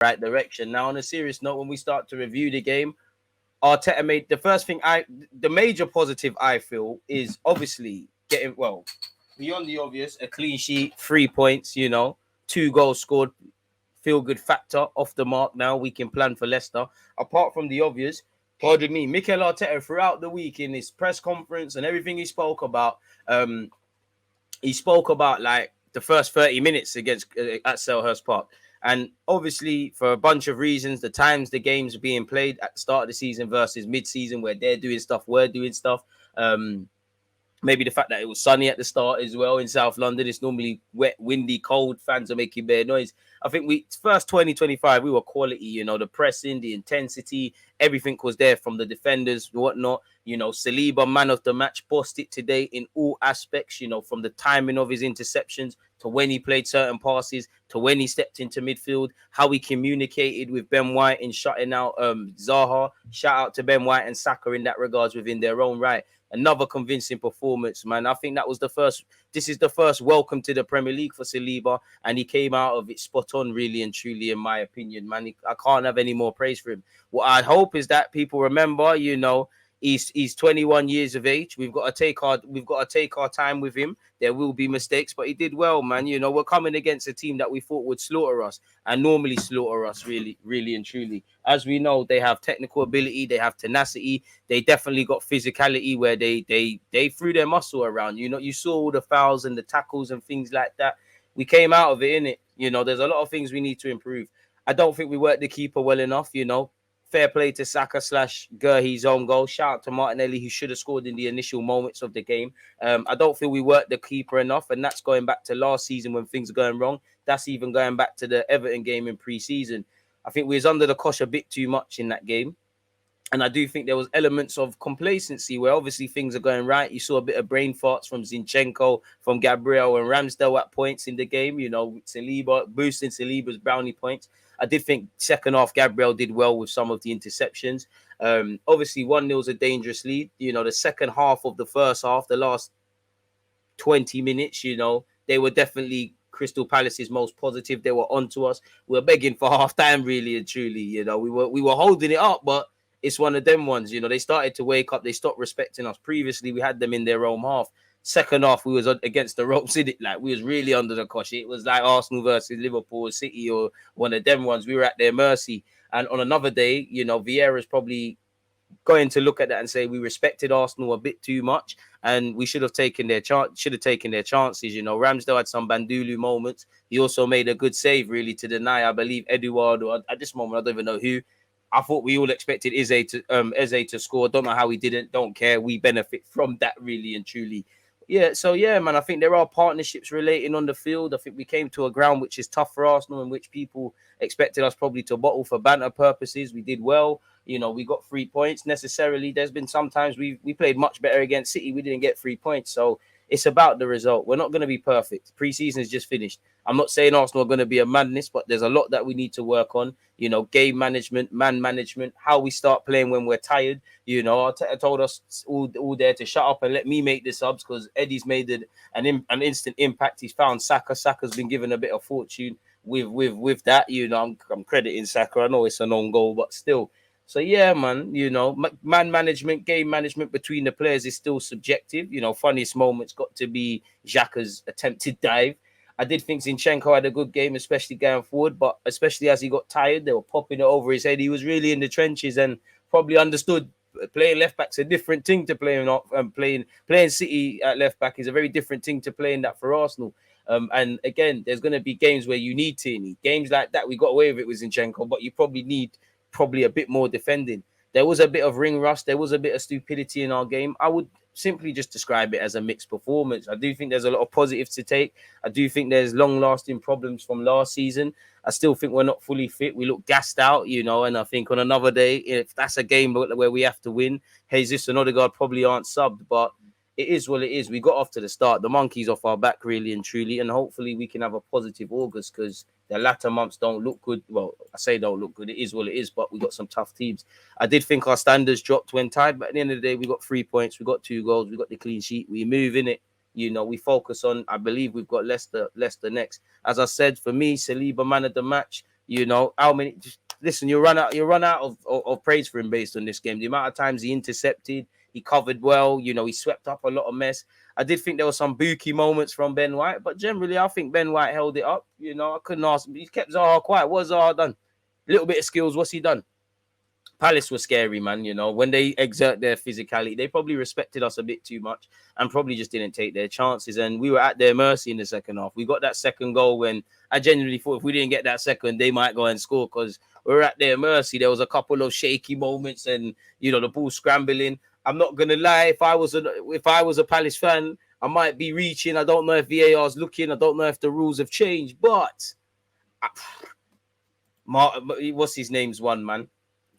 right direction. Now, on a serious note, when we start to review the game, Arteta made the major positive I feel is obviously getting, well, beyond the obvious, a clean sheet, 3 points, 2 goals scored, feel good factor off the mark. Now we can plan for Leicester. Apart from the obvious, pardon me, Mikel Arteta throughout the week in his press conference and everything um, he spoke about like the first 30 minutes against at Selhurst Park. And obviously, for a bunch of reasons, the times the games are being played at the start of the season versus mid-season, where they're doing stuff, we're doing stuff. Maybe the fact that it was sunny at the start as well in South London. It's normally wet, windy, cold. Fans are making bare noise. I think first 2025, we were quality, the pressing, the intensity, everything was there from the defenders, whatnot. Saliba, man of the match, bossed it today in all aspects, from the timing of his interceptions to when he played certain passes to when he stepped into midfield, how he communicated with Ben White in shutting out Zaha. Shout out to Ben White and Saka in that regards within their own right. Another convincing performance, man. I think that was the first. This is the first welcome to the Premier League for Saliba, and he came out of it spot on, really and truly, in my opinion, man. I can't have any more praise for him. What I hope is that people remember, he's 21 years of age. We've got to take our time with him. There will be mistakes, but he did well, man. We're coming against a team that we thought would slaughter us and normally slaughter us, really, really and truly. As we know, they have technical ability, they have tenacity, they definitely got physicality where they threw their muscle around. You saw all the fouls and the tackles and things like that. We came out of it, innit? There's a lot of things we need to improve. I don't think we worked the keeper well enough, Fair play to Saka / Gurhi's own goal. Shout out to Martinelli, who should have scored in the initial moments of the game. I don't feel we worked the keeper enough, and that's going back to last season when things are going wrong. That's even going back to the Everton game in pre-season. I think we was under the cosh a bit too much in that game. And I do think there was elements of complacency where obviously things are going right. You saw a bit of brain farts from Zinchenko, from Gabriel and Ramsdale at points in the game. Saliba, boosting Saliba's brownie points. I did think second half Gabriel did well with some of the interceptions. Obviously 1-0 is a dangerous lead. The second half of the first half, the last 20 minutes, they were definitely Crystal Palace's most positive. They were onto us. We were begging for half time, really and truly. We were holding it up, but it's one of them ones. They started to wake up. They stopped respecting us. Previously, we had them in their own half. Second half, we was against the ropes. Like we was really under the cosh. It was like Arsenal versus Liverpool, City, or one of them ones. We were at their mercy. And on another day, Vieira's probably going to look at that and say we respected Arsenal a bit too much, and we should have taken their chances. Ramsdale had some Bandulu moments. He also made a good save, really, to deny, I believe, Eduardo. At this moment, I don't even know who. I thought we all expected Eze to score. Don't know how he didn't. Don't care. We benefit from that, really and truly. Yeah, so yeah, man, I think there are partnerships relating on the field. I think we came to a ground which is tough for Arsenal, in which people expected us probably to bottle for banter purposes. We did well. We got 3 points. Necessarily, there's been sometimes we played much better against City. We didn't get 3 points. So it's about the result. We're not going to be perfect. Pre-season is just finished. I'm not saying Arsenal are going to be a madness, but there's a lot that we need to work on. Game management, man management, how we start playing when we're tired. Arteta told us all there to shut up and let me make the subs because Eddie's made an instant impact. He's found Saka. Saka's been given a bit of fortune with that. I'm crediting Saka. I know it's an own goal, but still. So yeah, man, man management, game management between the players is still subjective. Funniest moments got to be Xhaka's attempted dive. I did think Zinchenko had a good game, especially going forward, but especially as he got tired, they were popping it over his head. He was really in the trenches and probably understood playing left back's a different thing to playing City at left back is a very different thing to playing that for Arsenal. And again, there's going to be games where you need Tierney. Games like that, we got away with it with Zinchenko, but you probably need a bit more defending. There was a bit of ring rust. There was a bit of stupidity in our game. I would simply just describe it as a mixed performance. I do think there's a lot of positives to take. I do think there's long-lasting problems from last season. I still think we're not fully fit. We look gassed out, and I think on another day, if that's a game where we have to win, Jesus and Odegaard probably aren't subbed, but it is what it is. We got off to the start. The monkey's off our back, really and truly, and hopefully we can have a positive August because the latter months don't look good. Well, I say don't look good. It is what it is, but we got some tough teams. I did think our standards dropped when tied, but at the end of the day, we got 3 points. We got 2 goals. We got the clean sheet. We move in it. We focus on, I believe we've got Leicester next. As I said, for me, Saliba, man of the match. You know, how many? Just, listen, you run out of praise for him based on this game. The amount of times he intercepted, he covered well. You know, he swept up a lot of mess. I did think there were some booky moments from Ben White, but generally, I think Ben White held it up. You know, I couldn't ask him. He kept Zaha quiet. What's Zaha done? A little bit of skills. What's he done? Palace was scary, man. You know, when they exert their physicality, they probably respected us a bit too much and probably just didn't take their chances. And we were at their mercy in the second half. We got that second goal when I genuinely thought if we didn't get that second, they might go and score because we were at their mercy. There was a couple of shaky moments and, you know, the ball scrambling. I'm not gonna lie. If I was a Palace fan, I might be reaching. I don't know if VAR is looking. I don't know if the rules have changed. But what's his name's one, man?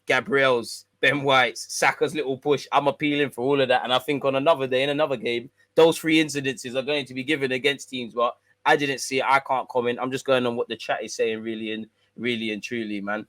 Gabriel's, Ben White's, Saka's little push. I'm appealing for all of that. And I think on another day, in another game, those three incidences are going to be given against teams. But I didn't see it. I can't comment. I'm just going on what the chat is saying, really and truly, man.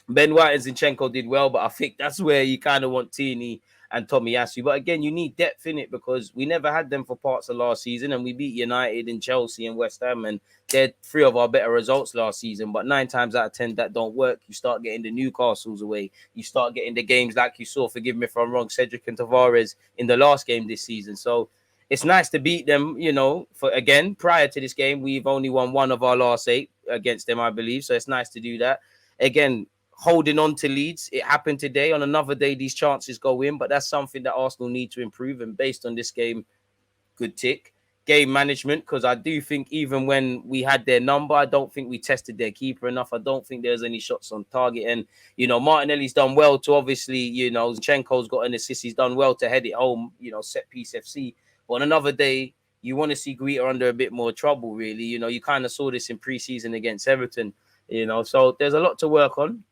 Ben White and Zinchenko did well, but I think that's where you kind of want Tierney and Tomiyasu. But again, you need depth in it because we never had them for parts of last season, and we beat United and Chelsea and West Ham, and they're three of our better results last season. But 9 times out of 10, that don't work. You start getting the Newcastles away. You start getting the games like you saw, forgive me if I'm wrong, Cedric and Tavares in the last game this season. So it's nice to beat them, you know, for again, prior to this game, we've only won 1 of our last 8 against them, I believe. So it's nice to do that. Again, holding on to leads. It happened today. On another day, these chances go in, but that's something that Arsenal need to improve. And based on this game, good tick. Game management, because I do think even when we had their number, I don't think we tested their keeper enough. I don't think there's any shots on target. And, you know, Martinelli's done well to obviously, you know, Zinchenko's got an assist. He's done well to head it home, you know, set piece FC. But on another day, you want to see Guita under a bit more trouble, really. You know, you kind of saw this in pre-season against Everton, you know, so there's a lot to work on.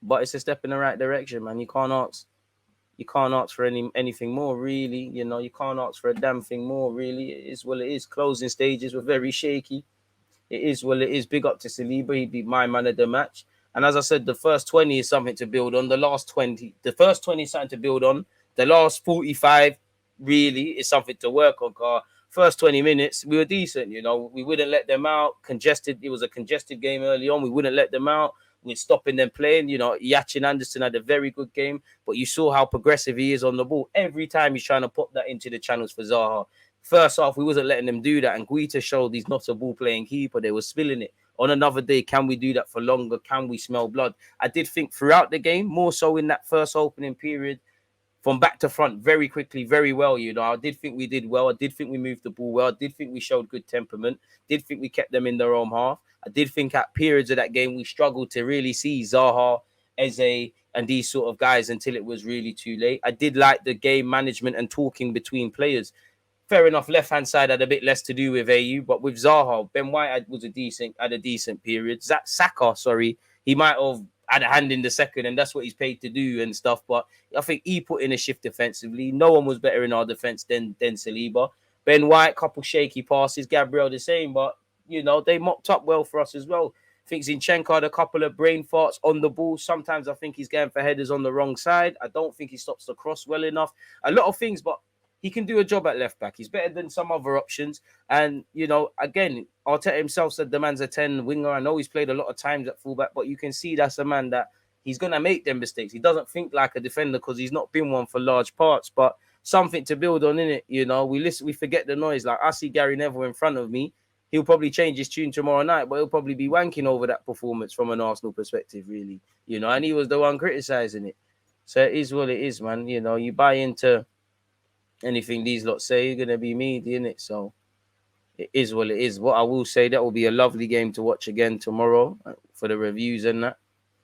But it's a step in the right direction, man. You can't ask for anything more, really. You know, you can't ask for a damn thing more, really. It is what it is. Closing stages were very shaky. It is what it is. Big up to Saliba. He'd be my man of the match. And as I said, the first 20 is something to build on. The first 20 is something to build on. The last 45 really is something to work on, Carl. First 20 minutes, we were decent, you know. We wouldn't let them out. Congested. It was a congested game early on. We wouldn't let them out. We're stopping them playing. You know, Yachin Anderson had a very good game, but you saw how progressive he is on the ball. Every time he's trying to put that into the channels for Zaha. First off, we wasn't letting them do that, and Guita showed he's not a ball-playing keeper. They were spilling it. On another day, can we do that for longer? Can we smell blood? I did think throughout the game, more so in that first opening period, from back to front very quickly, very well. You know, I did think we did well. I did think we moved the ball well. I did think we showed good temperament. Did think we kept them in their own half. I did think at periods of that game, we struggled to really see Zaha, Eze, and these sort of guys until it was really too late. I did like the game management and talking between players. Fair enough, left-hand side had a bit less to do with AU, but with Zaha, Ben White had a decent period. Saka, he might have had a hand in the second, and that's what he's paid to do and stuff. But I think he put in a shift defensively. No one was better in our defense than Saliba. Ben White, couple shaky passes. Gabriel the same, but you know they mopped up well for us as well. I think Zinchenko had a couple of brain farts on the ball. Sometimes I think he's going for headers on the wrong side. I don't think he stops the cross well enough. A lot of things, but he can do a job at left back. He's better than some other options. And, you know, again, Arteta himself said the man's a 10 winger. I know he's played a lot of times at fullback, but you can see that's a man that he's going to make them mistakes. He doesn't think like a defender because he's not been one for large parts, but something to build on, innit? You know, we forget the noise. Like, I see Gary Neville in front of me. He'll probably change his tune tomorrow night, but he'll probably be wanking over that performance from an Arsenal perspective, really. You know, and he was the one criticising it. So it is what it is, man. You know, you buy into anything these lot say, you're going to be meaty, innit? So it is what it is. What I will say, that will be a lovely game to watch again tomorrow for the reviews and that.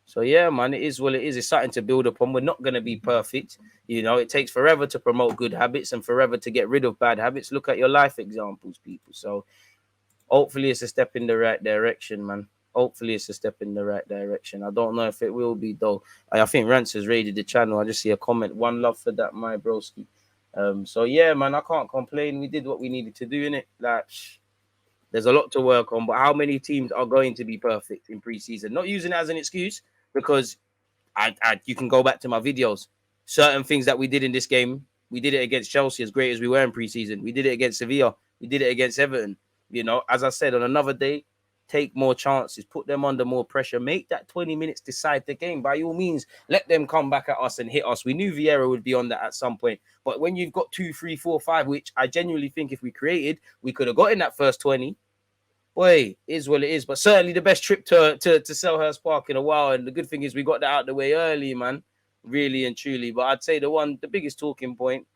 So, yeah, man, it is what it is. It's something to build upon. We're not going to be perfect. You know, it takes forever to promote good habits and forever to get rid of bad habits. Look at your life examples, people. So hopefully it's a step in the right direction, man. Hopefully it's a step in the right direction. I don't know if it will be, though. I think Rance has raided the channel. I just see a comment. One love for that, my broski. So yeah, man, I can't complain. We did what we needed to do, innit? Like, there's a lot to work on, but how many teams are going to be perfect in preseason? Not using it as an excuse, because you can go back to my videos. Certain things that we did in this game, we did it against Chelsea, as great as we were in preseason. We did it against Sevilla. We did it against Everton. You know, as I said, on another day, take more chances, put them under more pressure, make that 20 minutes decide the game. By all means, let them come back at us and hit us. We knew Vieira would be on that at some point. But when you've got 2, 3, 4, 5, which I genuinely think if we created, we could have got in that first 20. Boy, is what it is. But certainly the best trip to Selhurst Park in a while. And the good thing is we got that out of the way early, man. Really and truly. But I'd say the biggest talking point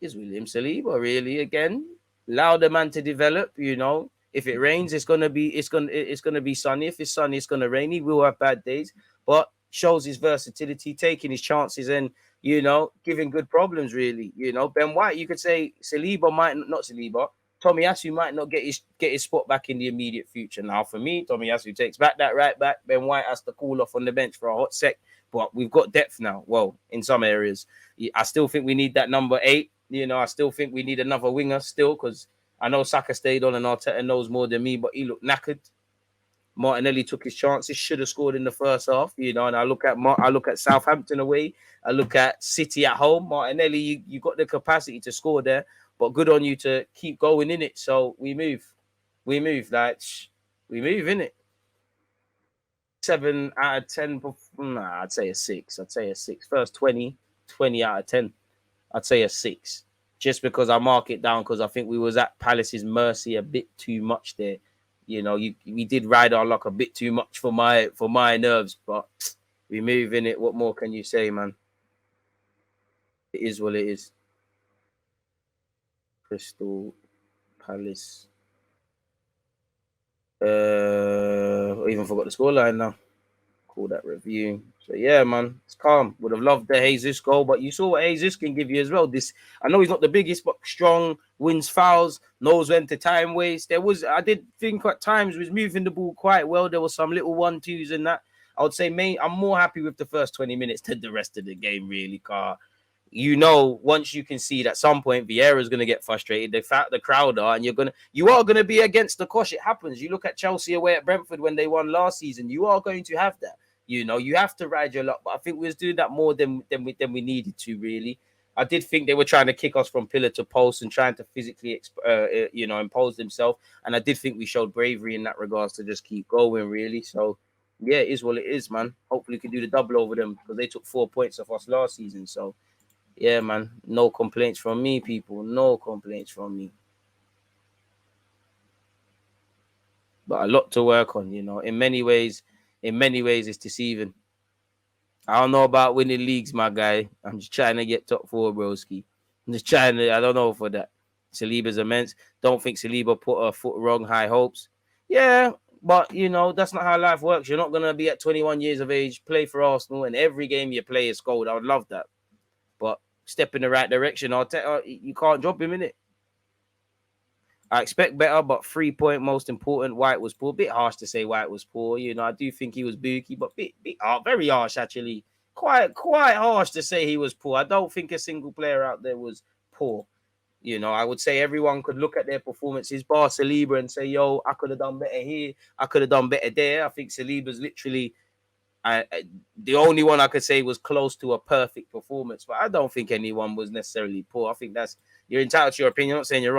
is William Saliba, really. Again, allow the man to develop, you know. If it rains, it's gonna be sunny. If it's sunny, it's gonna rain. He will have bad days, but shows his versatility, taking his chances, and giving good problems. Really, Ben White. You could say Saliba might not Saliba. Tomiyasu might not get his spot back in the immediate future. Now, for me, Tomiyasu takes back that right back. Ben White has to cool off on the bench for a hot sec, but we've got depth now. Well, in some areas, I still think we need that number 8. I still think we need another winger still, because I know Saka stayed on and Arteta knows more than me, but he looked knackered. Martinelli took his chances, should have scored in the first half, and I look at Southampton away, I look at City at home. Martinelli, you got the capacity to score there, but good on you to keep going in it. So we move, we move in it. 7 out of 10. Nah, I'd say a 6. First 20 out of 10. I'd say a 6, just because I mark it down because I think we was at Palace's mercy a bit too much there. We did ride our luck a bit too much for my nerves, but we move in it. What more can you say, man? It is what it is. Crystal Palace. I even forgot the scoreline now. Call that review. So yeah, man, it's calm. Would have loved the Jesus goal, but you saw what Jesus can give you as well. I know he's not the biggest, but strong, wins fouls, knows when to time waste. I did think at times was moving the ball quite well. There was some little 1-2s in that. I would say, I'm more happy with the first 20 minutes than the rest of the game, really, car. Once you can see that at some point Vieira is going to get frustrated, the crowd are, and you are going to be against the cosh. It happens. You look at Chelsea away at Brentford when they won last season. You are going to have that. You have to ride your luck. But I think we was doing that more than we needed to, really. I did think they were trying to kick us from pillar to post and trying to physically, impose themselves. And I did think we showed bravery in that regards to just keep going, really. So, yeah, it is what it is, man. Hopefully we can do the double over them because they took 4 points off us last season. So, yeah, man. No complaints from me, people. No complaints from me. But a lot to work on, In many ways, it's deceiving. I don't know about winning leagues, my guy. I'm just trying to get top 4, broski. I'm just trying to. I don't know for that. Saliba's immense. Don't think Saliba put a foot wrong. High hopes. Yeah, but that's not how life works. You're not gonna be at 21 years of age, play for Arsenal, and every game you play is gold. I would love that, but step in the right direction. You can't drop him in it. I expect better, but 3-point most important. White was poor. Bit harsh to say White was poor. I do think he was booky, but very harsh actually. Quite harsh to say he was poor. I don't think a single player out there was poor. I would say everyone could look at their performances, bar Saliba, and say, "Yo, I could have done better here. I could have done better there." I think Saliba's literally the only one I could say was close to a perfect performance, but I don't think anyone was necessarily poor. I think you're entitled to your opinion. I'm not saying you're wrong.